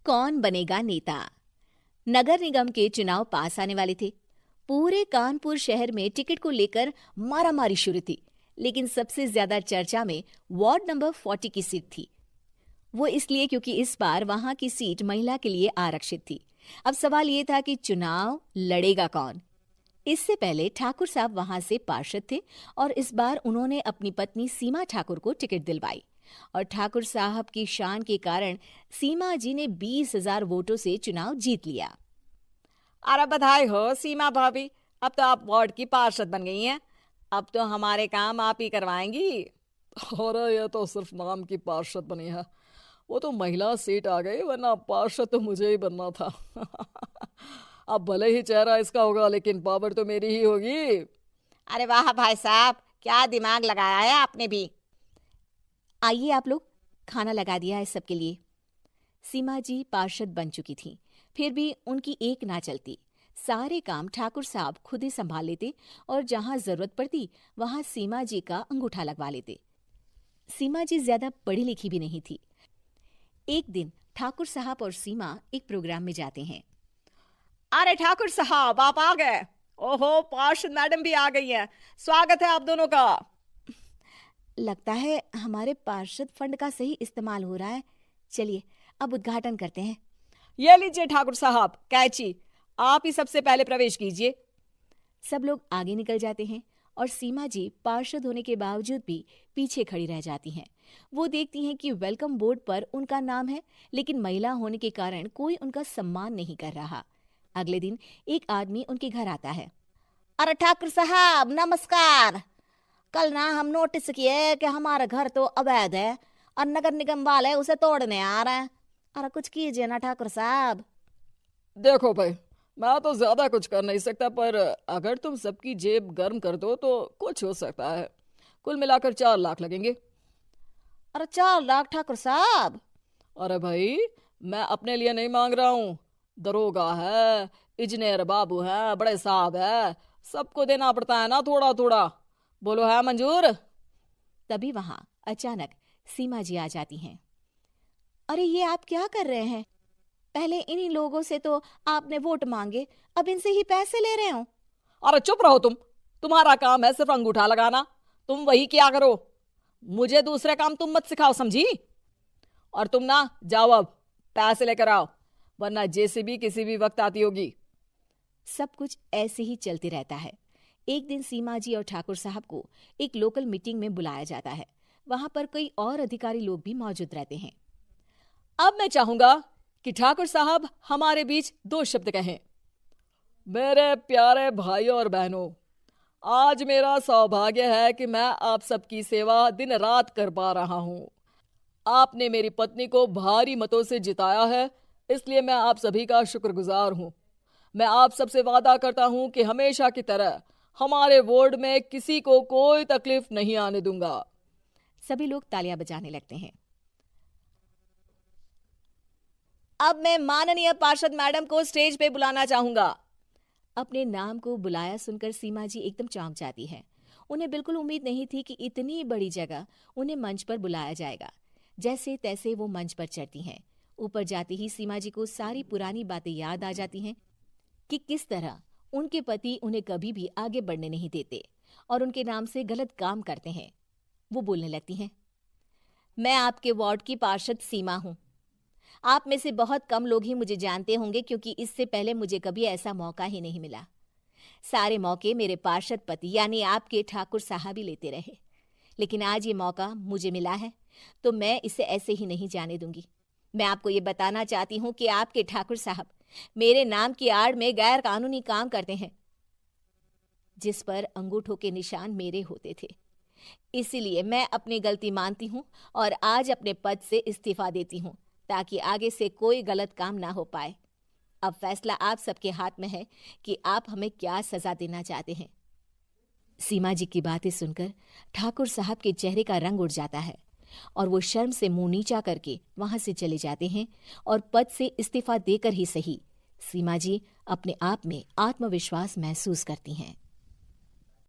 कौन बनेगा नेता। नगर निगम के चुनाव पास आने वाले थे। पूरे कानपुर शहर में टिकट को लेकर मारामारी शुरू थी, लेकिन सबसे ज्यादा चर्चा में वार्ड नंबर 40 की सीट थी। वो इसलिए क्योंकि इस बार वहां की सीट महिला के लिए आरक्षित थी। अब सवाल ये था कि चुनाव लड़ेगा कौन। इससे पहले ठाकुर साहब वहां से पार्षद थे और इस बार उन्होंने अपनी पत्नी सीमा ठाकुर को टिकट दिलवाई और ठाकुर साहब की शान के कारण सीमा जी ने 20,000 वोटों से चुनाव जीत लिया। अरे बधाई हो सीमा भाभी, अब तो आप वार्ड की पार्षद बन गई हैं। अब तो हमारे काम आप ही करवाएंगी। अरे ये तो सिर्फ नाम की पार्षद बनी है, वो तो महिला सीट आ गई, वरना पार्षद तो मुझे ही बनना था। अब भले ही चेहरा इसका होगा लेकिन पावर तो मेरी ही होगी। अरे वाह भाई साहब, क्या दिमाग लगाया है आपने भी। आइए आप लोग, खाना लगा दिया है सबके लिए। सीमा जी पार्षद बन चुकी थीं, फिर भी उनकी एक ना चलती। सारे काम ठाकुर साहब खुद ही संभाल लेते और जहां जरूरत पड़ती वहां सीमा जी का अंगूठा लगवा लेते। सीमा जी ज्यादा पढ़ी लिखी भी नहीं थी। एक दिन ठाकुर साहब और सीमा एक प्रोग्राम में जाते हैं। अरे ठाकुर साहब आप आ गए। ओहो, पार्षद मैडम भी आ गई हैं। स्वागत है आप दोनों का। लगता है हमारे पार्षद फंड का सही इस्तेमाल हो रहा है। चलिए अब उद्घाटन करते हैं। ये लीजिए ठाकुर साहब कैची, आप ही सबसे पहले प्रवेश कीजिए। सब लोग आगे निकल जाते हैं और सीमा जी पार्षद होने के बावजूद भी पीछे खड़ी रह जाती हैं। वो देखती हैं कि वेलकम बोर्ड पर उनका नाम है, लेकिन महिला होने के कारण कोई उनका सम्मान नहीं कर रहा। अगले दिन एक आदमी उनके घर आता है। अरे ठाकुर साहब नमस्कार। कल ना हम नोटिस किए कि हमारा घर तो अवैध है और नगर निगम वाले उसे तोड़ने आ रहे हैं। अरे कुछ कीजिए ना ठाकुर साहब। देखो भाई, मैं तो ज्यादा कुछ कर नहीं सकता, पर अगर तुम सबकी जेब गर्म कर दो तो कुछ हो सकता है। कुल मिलाकर 4 लाख लगेंगे। अरे 4 लाख ठाकुर साहब? अरे भाई, मैं अपने लिए नहीं मांग रहा हूँ। दरोगा है, इंजीनियर बाबू है, बड़े साहब है, सबको देना पड़ता है ना थोड़ा थोड़ा। बोलो है मंजूर? तभी वहां अचानक सीमा जी आ जाती हैं। अरे ये आप क्या कर रहे हैं? पहले इन्हीं लोगों से तो आपने वोट मांगे, अब इनसे ही पैसे ले रहे हो। अरे चुप रहो तुम, तुम्हारा काम है सिर्फ अंगूठा लगाना, तुम वही किया करो। मुझे दूसरे काम तुम मत सिखाओ, समझी? और तुम ना जाओ, अब पैसे लेकर आओ, वरना जेसीबी किसी भी वक्त आती होगी। सब कुछ ऐसे ही चलते रहता है। एक दिन सीमा जी और ठाकुर साहब को एक लोकल मीटिंग में बुलाया जाता है। वहां पर कई और अधिकारी लोग भी मौजूद रहते हैं। अब मैं चाहूंगा कि ठाकुर साहब हमारे बीच 2 शब्द कहें। मेरे प्यारे भाइयों और बहनों, आज मेरा सौभाग्य है कि मैं आप सबकी सेवा दिन रात कर पा रहा हूं। आपने मेरी पत्नी को भारी मतों से जिताया है, इसलिए मैं आप सभी का शुक्रगुजार हूं। मैं आप सबसे वादा करता हूं कि हमेशा की तरह हमारे वार्ड में किसी को कोई तकलीफ नहीं आने दूंगा। सभी लोग तालियां बजाने लगते हैं। अब मैं माननीय पार्षद मैडम को स्टेज पे बुलाना चाहूंगा। अपने नाम को बुलाया सुनकर सीमा जी एकदम चौंक जाती है। उन्हें बिल्कुल उम्मीद नहीं थी कि इतनी बड़ी जगह उन्हें मंच पर बुलाया जाएगा। जैसे तैसे वो मंच पर चढ़ती हैं। ऊपर जाती ही सीमा जी को सारी पुरानी बातें याद आ जाती हैं कि किस तरह उनके पति उन्हें कभी भी आगे बढ़ने नहीं देते और उनके नाम से गलत काम करते हैं। वो बोलने लगती हैं, मैं आपके वार्ड की पार्षद सीमा हूं। आप में से बहुत कम लोग ही मुझे जानते होंगे, क्योंकि इससे पहले मुझे कभी ऐसा मौका ही नहीं मिला। सारे मौके मेरे पार्षद पति यानी आपके ठाकुर साहब ही लेते रहे, लेकिन आज ये मौका मुझे मिला है तो मैं इसे ऐसे ही नहीं जाने दूंगी। मैं आपको ये बताना चाहती हूँ कि आपके ठाकुर साहब मेरे नाम की आड़ में गैर कानूनी काम करते हैं, जिस पर अंगूठों के निशान मेरे होते थे। इसीलिए मैं अपनी गलती मानती हूँ और आज अपने पद से इस्तीफा देती हूँ, ताकि आगे से कोई गलत काम ना हो पाए। अब फैसला आप सबके हाथ में है कि आप हमें क्या सजा देना चाहते हैं। सीमा जी की बातें सुनकर ठाकुर साहब के चेहरे का रंग उड़ जाता है और वो शर्म से मुंह नीचा करके वहां से चले जाते हैं और पद से इस्तीफा देकर ही सही सीमा जी अपने आप में आत्मविश्वास महसूस करती हैं।